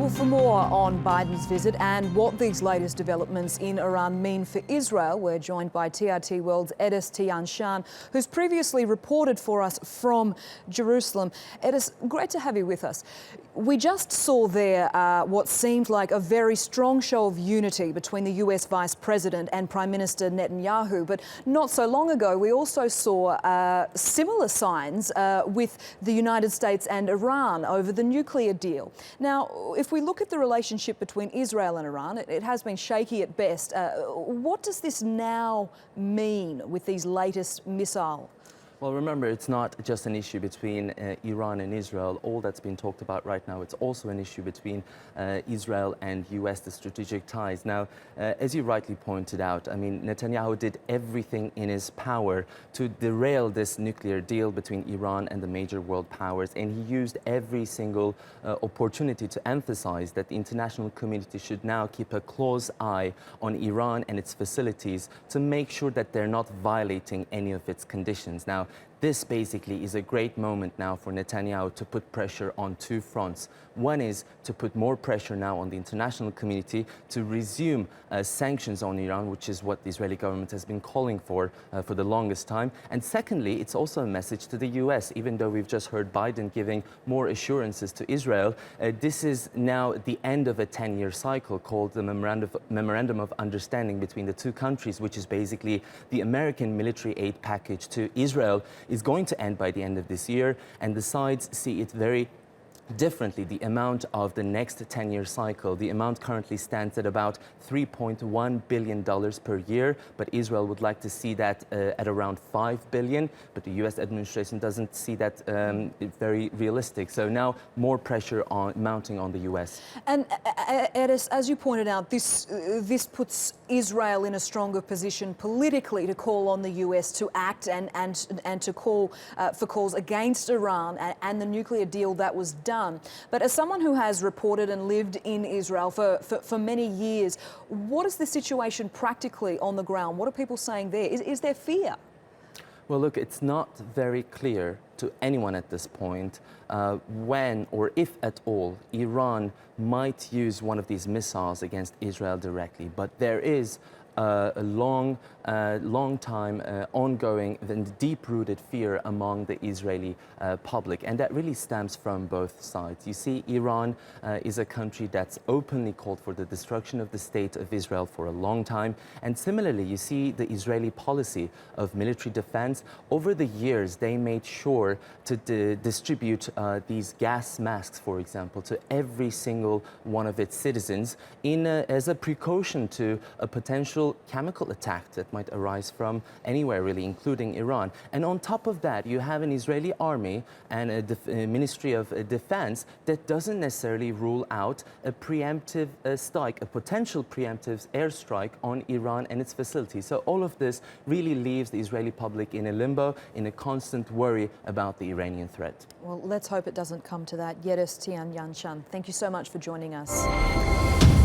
Well, for more on Biden's visit and what these latest developments in Iran mean for Israel, we're joined by TRT World Ediz Tiyansan, who's previously reported for us from Jerusalem. Ediz, great to have you with us. We just saw there what seemed like a very strong show of unity between the US Vice President and Prime Minister Netanyahu, but not so long ago we also saw similar signs with the United States and Iran over the nuclear deal. Now, if we look at the relationship between Israel and Iran, it has been shaky at best. What does this now mean with these latest missiles? Well, remember, it's not just an issue between Iran and Israel. All that's been talked about right now, it's also an issue between Israel and US, the strategic ties. Now, as you rightly pointed out, I mean, Netanyahu did everything in his power to derail this nuclear deal between Iran and the major world powers, and he used every single opportunity to emphasize that the international community should now keep a close eye on Iran and its facilities to make sure that they're not violating any of its conditions. Now, this basically is a great moment now for Netanyahu to put pressure on two fronts. One is to put more pressure now on the international community to resume sanctions on Iran, which is what the Israeli government has been calling for the longest time. And secondly, it's also a message to the US. Even though we've just heard Biden giving more assurances to Israel, this is now the end of a 10-year cycle called the Memorandum of Understanding between the two countries, which is basically the American military aid package to Israel is going to end by the end of this year, and the sides see it very differently. The amount of the next 10-year cycle, the amount currently stands at about $3.1 billion per year, but Israel would like to see that at around $5 billion, but the US administration doesn't see that very realistic. So now more pressure mounting on the US. And Ediz, as you pointed out, this puts Israel in a stronger position politically to call on the US to act and to call for calls against Iran and the nuclear deal that was done. But as someone who has reported and lived in Israel for many years, what is the situation practically on the ground? What are people saying there? Is there fear? Well, look, it's not very clear to anyone at this point when or if at all Iran might use one of these missiles against Israel directly. But there is a long time ongoing and deep-rooted fear among the Israeli public, and that really stems from both sides. You see, Iran is a country that's openly called for the destruction of the state of Israel for a long time, and similarly, you see the Israeli policy of military defense. Over the years, they made sure to distribute these gas masks, for example, to every single one of its citizens as a precaution to a potential chemical attack that might arise from anywhere, really, including Iran. And on top of that, you have an Israeli army and a Ministry of Defense that doesn't necessarily rule out a preemptive strike, a potential preemptive airstrike on Iran and its facilities. So all of this really leaves the Israeli public in a limbo, in a constant worry about the Iranian threat. Well, let's hope it doesn't come to that. Ediz Tiyansan, thank you so much for joining us.